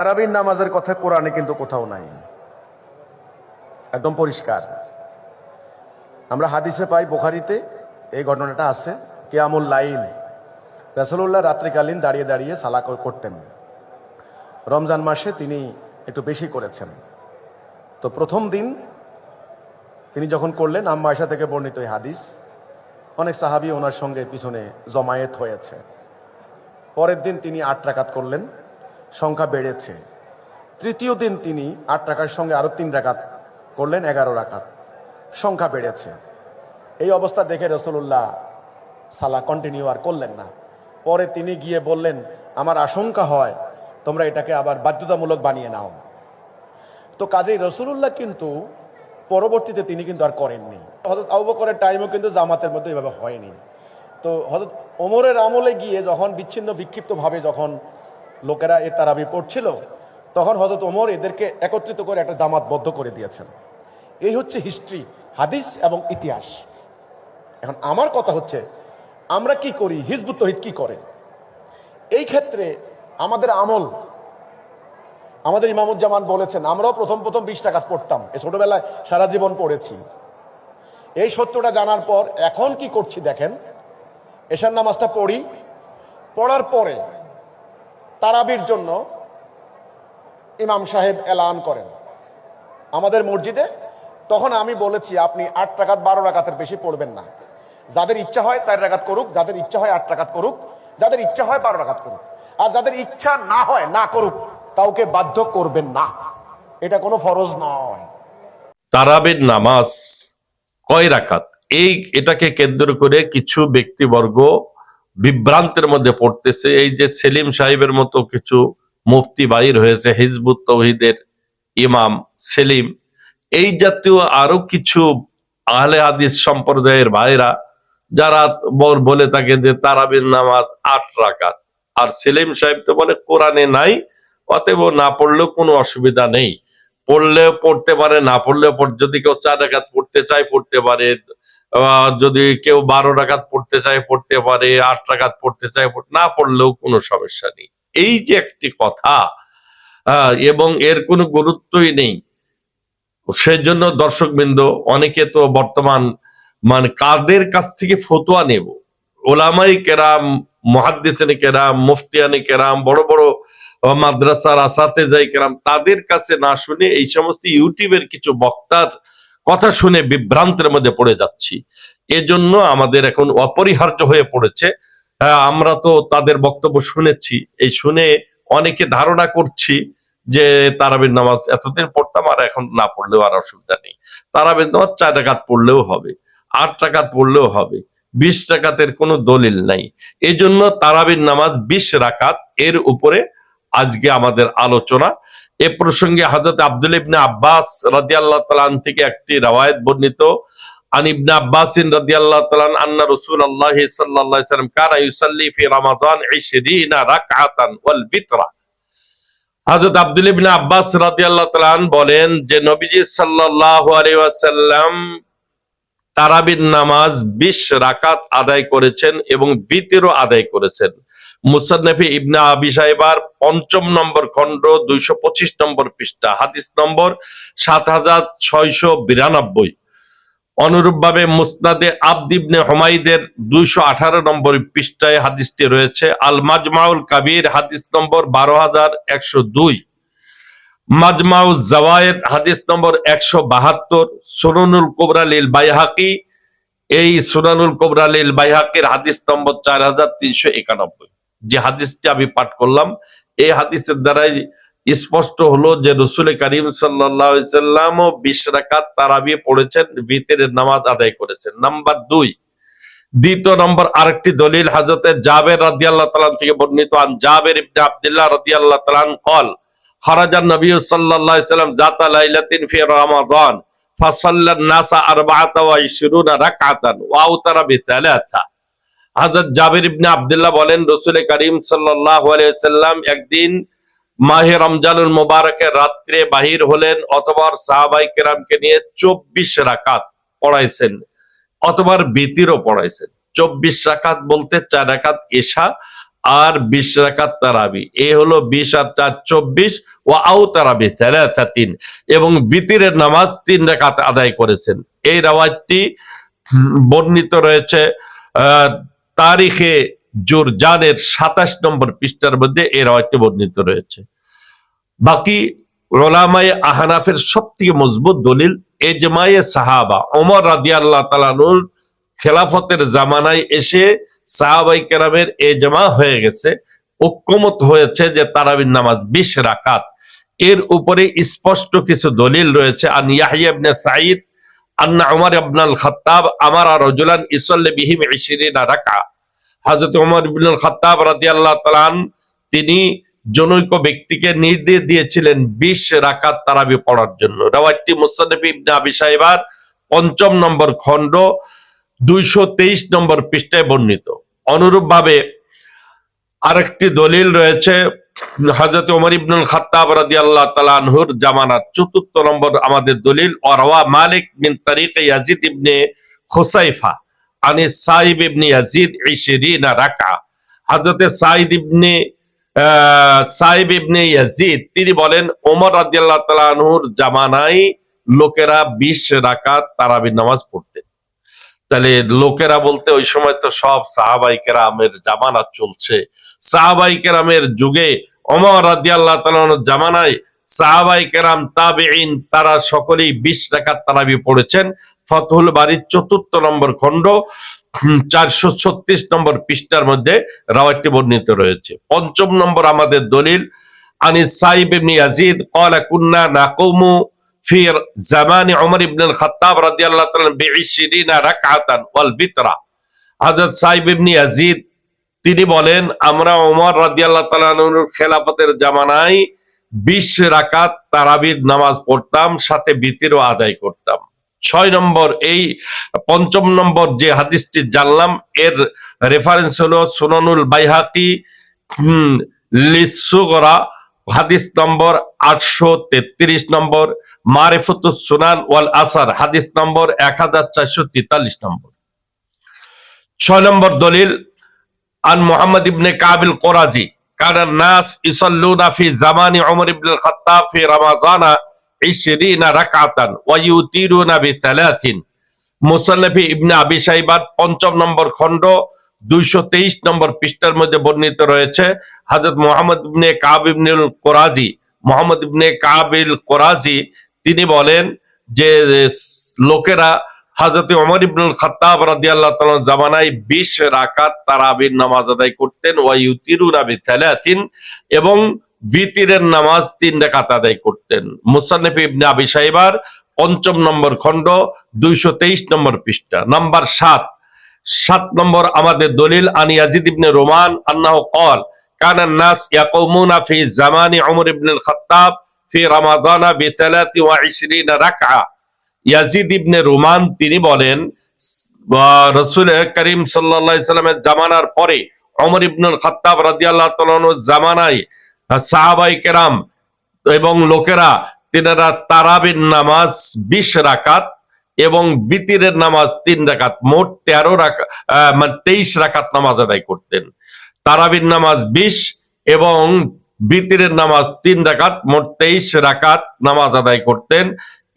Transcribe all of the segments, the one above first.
তারাবির নামাজের কথা কোরআনে কিন্তু কোথাও নাই, একদম পরিষ্কার। আমরা হাদিসে পাই, বুখারীতে এই ঘটনাটা আছে। কিয়ামুল লাইল, রাসূলুল্লাহ রাত্রিকালীন দাঁড়িয়ে দাঁড়িয়ে সালাত করতেন। রমজান মাসে তিনি একটু বেশি করেছেন। তো প্রথম দিন তিনি যখন করলেন, আম্মা আয়েশা থেকে বর্ণিত এই হাদিস, অনেক সাহাবী ওনার সঙ্গে পিছনে জমায়েত হয়েছে। পরের দিন তিনি 8 রাকাত করলেন, সংখ্যা বেড়েছে। তৃতীয় দিন তিনি 8 রাকাতের সঙ্গে আরো 3 রাকাত করলেন, 11 রাকাত, সংখ্যা বেড়েছে। এই অবস্থা দেখে রাসূলুল্লাহ সালাত কন্টিনিউ আর করলেন না। পরে তিনি গিয়ে বললেন, আমার আশঙ্কা হয় তোমরা এটাকে আবার বাধ্যতামূলক বানিয়ে নাও। তো কাজেই রাসূলুল্লাহ কিন্তু পরবর্তীতে তিনি কিন্তু আর করেননি। হযরত আবু বকরের টাইমও কিন্তু জামাতের মধ্যে এভাবে হয়নি। তো হযরত ওমরের আমলে গিয়ে যখন বিচ্ছিন্ন বিক্ষিপ্তভাবে যখন লোকেরা এ তারাবি পড়ছিল, তখন হযরত ওমর এদেরকে একত্রিত করে একটা জামাতবদ্ধ করে দিয়েছেন। এই হচ্ছে হিস্ট্রি, হাদিস এবং ইতিহাস। এখন আমার কথা হচ্ছে, আমরা কি করি, হিজবুত তৌহিদ কি করে? এই ক্ষেত্রে আমাদের আমল, আমাদের ইমামুজ্জামান বলেছেন, আমরাও প্রথম 20 রাকাত পড়তাম, এই ছোটবেলায় সারা জীবন পড়েছি। এই সত্যটা জানার পর এখন কি করছি দেখেন, এশার নামাজটা পড়ি, পড়ার পরে তারাবির জন্য ইমাম সাহেব এলান করেন আমাদের মসজিদে। তখন আমি বলেছি, আপনি 8 রাকাত 12 রাকাতের বেশি পড়বেন না। যাদের ইচ্ছা হয় 4 রাকাত করুক, যাদের ইচ্ছা হয় 8 রাকাত করুক, যাদের ইচ্ছা হয় 12 রাকাত করুক, আর যাদের ইচ্ছা না হয় না করুক। কাউকে বাধ্য করবেন না, এটা কোনো ফরজ নয়। তারাবির নামাজ কয় রাকাত, এটাকে কেন্দ্র করে কিছু ব্যক্তিবর্গ বিভ্রান্তের মধ্যে পড়তেছে। এই যে সেলিম সাহেবের মতো কিছু মুফতি বাইর হয়েছে, হিজবুত তৌহিদের ইমাম সেলিম, এই জাতীয় আরো কিছু আহলে হাদিস সম্প্রদায়ের ভাইরা যারা বলে থাকে যে তারাবির নামাজ 8 রাকাত, আর সেলিম সাহেব তো বলে কোরআনে নাই, অতএব না পড়লেও কোনো অসুবিধা নেই, পড়লেও পড়তে পারে, না পড়লেও যদি কেউ 4 রাকাত পড়তে চায় পড়তে পারে, যদি কেউ 12 রাকাত পড়তে চায় পড়তে পারে, 8 রাকাত পড়তে চায় না পড়লেও কোনো সমস্যা নেই। এই যে একটি কথা, এবং এর কোনো গুরুত্বই নেই। সেই জন্য দর্শকবৃন্দ, অনেকে তো বর্তমান মানে কাদের কাছ থেকে ফতোয়া নেব, ওলামাই কেরাম, মুহাদ্দিসিনে কেরাম, মুফতিয়ানে কেরাম, বড় বড় মাদ্রাসার আসাতেজায়ে কেরাম, তাদের কাছে না শুনে এই সমস্ত ইউটিউবের কিছু বক্তার কথা শুনে বিভ্রান্তের মধ্যে পড়ে যাচ্ছি। এজন্য আমাদের এখন অপরিহার্য হয়ে পড়েছে, আমরা তো তাদের বক্তব্য শুনেছি, এই শুনে অনেকে ধারণা করছি যে তারাবির নামাজ এতদিন পড়তাম, আর এখন না পড়লেও আর অসুবিধা নেই। তারাবির নামাজ 4 রাকাত পড়লেও হবে, 8 রাকাত পড়লেও হবে, 20 রাকাতের কোনো দলিল নাই। এই জন্য তারাবির নামাজ 20 রাকাত, এর উপরে আজকে আমাদের আলোচনা। এ প্রসঙ্গে হযরত আব্দুল্লাহ ইবনে আব্বাস রাদিয়াল্লাহু তাআলা আনহু থেকে একটি রওয়ায়াত বর্ণিত, আন ইবনে আব্বাস রাদিয়াল্লাহু তাআলা আন্না রাসূলুল্লাহ সাল্লাল্লাহু আলাইহি ওয়াসাল্লাম কানা ইউসাল্লি ফি রমাদান 20 রাকআতান ওয়াল বিতরা। হযরত আব্দুল্লাহ ইবনে আব্বাস রাদিয়াল্লাহু তাআলা আনহু বলেন যে নবীজি সাল্লাল্লাহু আলাইহি ওয়াসাল্লাম তারাবির নামাজ 20 রাকাত আদায় করেছেন এবং বিতরও আদায় করেছেন। মুসান্নাফে ইবনে আবি শাইবার 5ম নম্বর খণ্ড 225 নম্বর পৃষ্ঠা, হাদিস নম্বর 7692। অনুরূপভাবে মুসনাদে আবদ ইবনে হুমাইদের 218 নম্বর পৃষ্ঠায় হাদিসটি রয়েছে। আল মাজমাউল কাবীর হাদিস নম্বর 12102, মাজমাউজ জাওয়ায়েদ হাদিস নম্বর 172, সুনানুল কুবরা লিল বাইহাকি, এই সুনানুল কুবরা লিল বাইহাকির হাদিস নম্বর 4391। যে হাদিসটি আমি পাঠ করলাম, এই হাদিসের দ্বারাই স্পষ্ট হলো যে রাসূল করিম সাল্লাল্লাহু আলাইহি ওয়াসাল্লাম 20 রাকাত তারাবি পড়েছেন, বিতরের নামাজ আদায় করেছেন। নাম্বার 2, দ্বিতীয় নম্বর আরেকটি দলিল হযরত জাবের রাদিয়াল্লাহু তাআলা থেকে বর্ণিত, আন জাবের ইবনে আব্দুল্লাহ রাদিয়াল্লাহু তাআলা قال خرج النبي صلى الله عليه وسلم ذات ليلة في رمضان فصلى الناس 24 ركعة وأوتر بثلاثة। হযরত জাবের ইবনে আব্দুল্লাহ বলেন, রাসূল করিম সাল্লাল্লাহু আলাইহি ওয়াসাল্লাম একদিন মাহে রমজানুল মুবারকের রাত্রে বাহির হলেন, অথবা সাহাবায়ে কেরামকে নিয়ে 24 রাকাত পড়াইছেন, অথবা বিতিরও পড়াইছেন। 24 রাকাত বলতে 4 রাকাত ইশা আর 20 রাকাত তারাবি। এ হলো 20 আর 4 24, ওয়া আউ তারাবি সালাসাতিন, এবং বিতিরের নামাজ 3 রাকাত আদায় করেছেন। এই রাওয়ায়াতটি বর্ণিত রয়েছে তারিখে জুরজানের 27 নম্বর পৃষ্ঠার মধ্যে এই রাওয়ায়াতটি বর্ণিত রয়েছে। বাকি উলামায়ে আহনাফের সবথেকে মজবুত দলিল ইজমায়ে সাহাবা, ওমর রাদিয়াল্লাহু তাআলা আনহুর খেলাফতের জামানায় এসে সাহাবায়ে কেরামের ইজমা হয়ে গেছে, ঐক্যমত হয়েছে যে তারাবির নামাজ 20 রাকাত। এর উপরে স্পষ্ট কিছু দলিল রয়েছে। আন ইয়াহইয়া ইবনে সাঈদ আন্না উমর ইবনুল খাত্তাব আমারা রাজুলান ইসাল্লি বিহিম 20 রাকা। হযরত ওমর ইবনুল খাত্তাব রাদিয়াল্লাহু তাআলা তিনি জনৈক ব্যক্তিকে নির্দেশ দিয়েছিলেন 20 রাকাত তারাবি পড়ার জন্য। রাওয়ায়াতটি মুসন্নাফ ইবনে আবি শাইবার 5ম নম্বর খণ্ড 223 নম্বর পৃষ্ঠায় বর্ণিত। অনুরূপভাবে আরেকটি দলিল রয়েছে হযরত ওমর ইবনুল খাত্তাব রাদিয়াল্লাহু তাআলা আনহুর জামানার 4র্থ নম্বর আমাদের দলিল, ওয়ারওয়া মালিক মিন তারিক ইয়াজিদ ইবনে খুসাইফা আনি সাইব ইবনে ইয়াজিদ 20 রাকা। হযরত সাইব ইবনে ইয়াজিদ তিনি বলেন ওমর রাদিয়াল্লাহু তাআলা আনহুর জামানায় লোকেরা 20 রাকাত তারাবির নামাজ পড়তেন। তাহলে লোকেরা বলতে ওই সময় তো সব সাহাবায়ে কেরামের জামানা চলছে। সাহাবায়ে কেরামের যুগে ওমর রাদিয়াল্লাহু তাআলা আনহুর জামানায় সাহাবায়ে কেরাম তাবেঈন তারা সকলেই 20 রাকাত তারাবি পড়েছেন। ফতহুল বারীর 4র্থ নম্বর খণ্ড 436 নম্বর পৃষ্ঠার মধ্যে রাওয়ায়াতটি বর্ণিত রয়েছে। 5ম নম্বর আমাদের দলিল আনি সাইব ইবনে ইয়াজিদ ক্বালা কুন্না নাকুমু ফি জামানি উমর ইবনুল খাত্তাব রাদিয়াল্লাহু তাআলা বি20 রাকাতান ওয়াল বিতরা। হযরত সাইব ইবনে ইয়াজিদ তিনি বলেন আমরা ওমর রাদিয়াল্লাহু তাআলা আনহুর খেলাফতের জামানায় 20 রাকাত তারাবির নামাজ পড়তাম, সাথে বিতিরও আদায় করতাম। 6 নম্বর এই 5ম নম্বর যে হাদিসটি জানলাম এর রেফারেন্স হলো সুনানুল বাইহাকি লিসসুগরা হাদিস নম্বর 833 নম্বর, মারিফাতুস সুনান ওয়াল আসার হাদিস নম্বর 1443 নম্বর। 6 নম্বর দলিল আন মুহাম্মদ ইবনে কাবিল কোরাজি কানা নাস ইসাল্লুনা ফি জামানি উমর ইবনুল খাত্তাব ফি রমাযানা 20 রাকাতান ওয়া ইউতিরুনা বি3। মুসান্নাফ ইবনে আবি শাইবার 5ম নম্বর খণ্ড 223 নম্বর পৃষ্ঠার মধ্যে বর্ণিত রয়েছে। হযরত মুহাম্মদ ইবনে কাব ইবনুল কোরাজি তিনি বলেন যে লোকেরা হযরত ওমর ইবনুল খাত্তাব রাদিয়াল্লাহু তাআলা জামানায় 20 রাকাত তারাবির নামাজ আদায় করতেন, ওয়া ইউতিরুনা বি3, এবং বিতিরের নামাজ 3 রাকাত আদায় করতেন। মুসান্নাফ ইবনে আবি শাইবার 5ম নম্বর খণ্ড 223 নম্বর পৃষ্ঠা। নাম্বার 7 নম্বর আমাদের দলিল আন ইয়াজিদ ইবনে রোমান আন্নাহু ক্বাল কানা নাস ইয়াকুমুনা ফি জামানি উমর ইবনুল খাত্তাব ফি রমাযানা বি23 রাকা। ইয়াজিদ ইবনে রোমান তিনি বলেন রাসূল করিম সাল্লাল্লাহু আলাইহি সাল্লামের জামানার পরে ওমর ইবনুল খাত্তাব রাদিয়াল্লাহু তাআলা আনহুর জামানায় সাহাবায়ে কেরাম এবং লোকেরা তিনারা তারাবির নামাজ 20 রাকাত এবং বিতিরের নামাজ 3 রাকাত, মোট 23 রাকাত নামাজ আদায় করতেন। তারাবির নামাজ 20 এবং বিতিরের নামাজ 3 রাকাত, মোট 23 রাকাত নামাজ আদায় করতেন।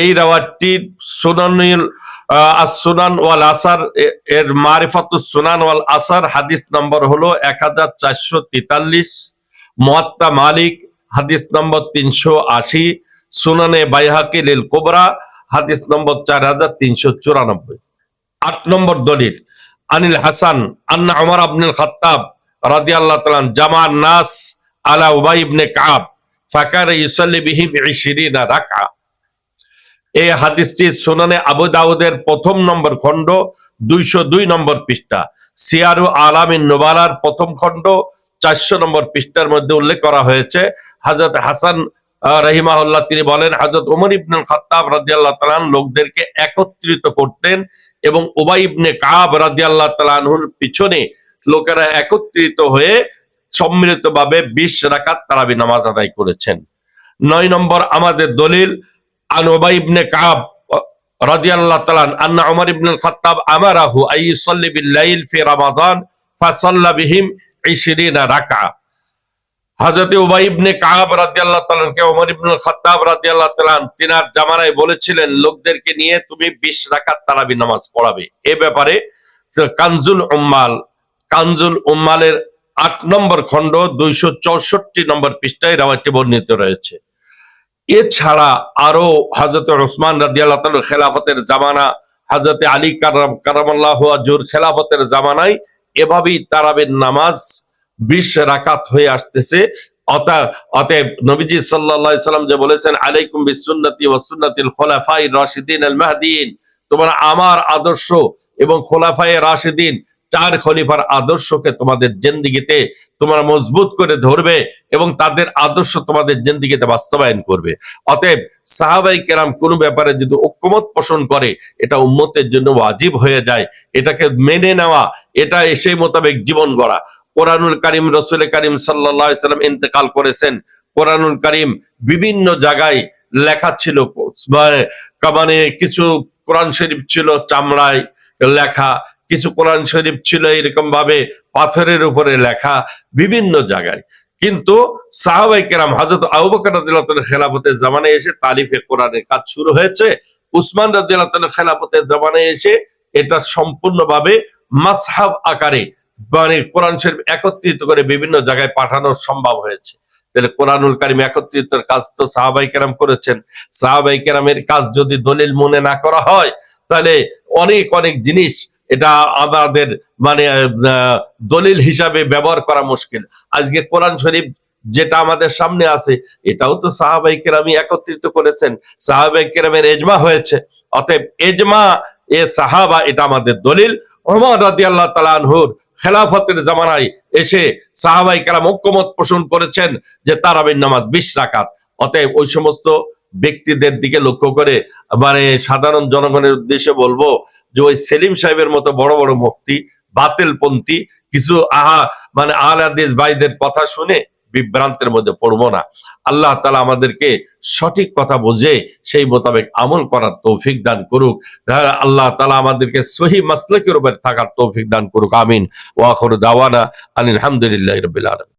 এই রাওয়ায়াতটি সুনানুল সুনান ওয়াল আসার এর মারিফাতুস সুনান ওয়াল আসার হাদিস নম্বর হলো 1443, মুয়াত্তা মালিক হাদিস নম্বর 380, সুনানে বাইহাকি লিল কুবরা হাদিস নম্বর 4394। 8 নম্বর দলিল আনিল হাসান আন্না উমর ইবনুল খাত্তাব রাদিয়াল্লাহু তাআলা জামাআন নাস আলা উবাই ইবনে কাব ফাকানা ইউসাল্লি বিহিম 20 রাকা। এই হাদিসটি সুনানে আবু দাউদের 1ম নম্বর খণ্ড 202 নম্বর পৃষ্ঠা, সিয়ারু আলামিন নুবালার 1ম খণ্ড 400 নম্বর পৃষ্ঠার মধ্যে উল্লেখ করা হয়েছে। হযরত হাসান রাহিমাহুল্লাহ তিনি বলেন হযরত ওমর ইবনুল খাত্তাব রাদিয়াল্লাহু তাআলা লোকদেরকে একত্রিত করতেন এবং উবাই ইবনে কাব রাদিয়াল্লাহু তাআলা আনহুর পিছনে লোকেরা একত্রিত হয়ে সম্মিলিতভাবে 20 রাকাত তারাবি নামাজ আদায় করেছেন। 9 নম্বর আমাদের দলিল আন উবাই ইবনে কাব রাদিয়াল্লাহু তাআলা আন্না উমর ইবনুল খাত্তাব আমারাহু আই ইউসাল্লি বিল লাইল ফি রমাযান ফাসাল্লা বিহিম 20 রাকা। হযরত উবাই ইবনে কাব রাদিয়াল্লাহু তাআলা কে ওমর ইবনুল খাত্তাব রাদিয়াল্লাহু তাআলা তিনার জামানায় বলেছিলেন লোকদেরকে নিয়ে তুমি 20 রাকাত তারাবি নামাজ পড়াবে। এ ব্যাপারে কানজুল উম্মালের 8 নম্বর খণ্ড 264 নম্বর পৃষ্ঠায় রাওয়ায়তটি বর্ণিত রয়েছে। এছাড়া আরো হযরত ওসমান রাদিয়াল্লাহু তাআলার খেলাফতের জামানা, হযরত আলী কারামাল্লাহু ওয়াজহুর খেলাফতের জামানায় এভাবেই তারাবির নামাজ 20 রাকাত হয়ে আসতেছে। অতএব নবীজি সাল্লাল্লাহু আলাইহি সাল্লাম যে বলেছেন আলাইকুম বিসুন্নতি ওয়া সুন্নাতিল খুলাফায়ে রাশিদিন আল মাহদিয়িন, তোমরা আমার আদর্শ এবং খোলাফায়ে রাশিদিন 4 খলিফার আদর্শকে তোমাদের জিন্দেগিতে তোমরা মজবুত করে ধরবে এবং তাদের আদর্শ তোমাদের জিন্দেগিতে বাস্তবায়ন করবে। অতএব সাহাবায়ে কেরাম কোন ব্যাপারে যদি ঐক্যমত পোষণ করে এটা উম্মতের জন্য ওয়াজিব হয়ে যায়, এটাকে মেনে নেওয়া, এটা সেই মোতাবেক জীবন গড়া। কোরআনুল কারীম, রাসূল কারীম সাল্লাল্লাহু আলাইহি সাল্লাম ইন্তেকাল করেছেন, কোরআনুল কারীম বিভিন্ন জায়গায় লেখা ছিল, মানে কিছু কোরআন শরীফ ছিল চামড়ায় লেখা, কিছু কোরআন শরীফ ছিল এরকম ভাবে পাথরের উপরে লেখা বিভিন্ন জায়গায়। কিন্তু সাহাবায়ে কেরাম হযরত আবু বকর রাদিয়াল্লাহু তাআলার খেলাফতের জামানায় এসে তালিফে কোরআনের কাজ শুরু হয়েছে। উসমান রাদিয়াল্লাহু তাআলার খেলাফতের জামানায় এসে এটা সম্পূর্ণভাবে মাসহাব আকারে মানে কোরআন শরীফ একত্রিত করে বিভিন্ন জায়গায় পাঠানো সম্ভব হয়েছে। তাহলে কোরআনুল কারীম একত্রিতের কাজ তো সাহাবায়ে কেরাম করেছেন। সাহাবায়ে কেরামের কাজ যদি দলিল মনে না করা হয় তাহলে অনেক অনেক জিনিস এটা আমাদের মানে দলিল হিসাবে ব্যবহার করা মুশকিল। আজকে কোরআন শরীফ যেটা আমাদের সামনে আছে এটাও তো সাহাবায়ে কেরামই একত্রিত করেছেন, সাহাবায়ে কেরামের ইজমা হয়েছে। অতএব ইজমা এ সাহাবা এটা আমাদের দলিল। ওমর রাদিয়াল্লাহু তাআলা আনহুর খেলাফতের জামানায় এসে সাহাবায়ে কেরাম ঐক্যমত পোষণ করেছেন যে তারাবির নামাজ 20 রাকাত। অতএব ওই সমস্ত ব্যক্তিদের দিকে লক্ষ্য করে মানে সাধারণ জনগণের উদ্দেশ্যে বলবো যে ওই সেলিম সাহেবের মতো বড় বড় মুফতি বাতিলপন্থী কিছু মানে আহলে হাদিস ভাইদের কথা শুনে বিভ্রান্তের মধ্যে পড়বো না। আল্লাহ তাআলা আমাদেরকে সঠিক কথা বুঝে সেই মোতাবেক আমল করার তৌফিক দান করুক। আল্লাহ তাআলা আমাদেরকে সহিহ মাসলাকের উপর থাকার তৌফিক দান করুক। আমিন। ওয়া আখিরু দাওয়ানা আলহামদুলিল্লাহি রাব্বিল আলামিন।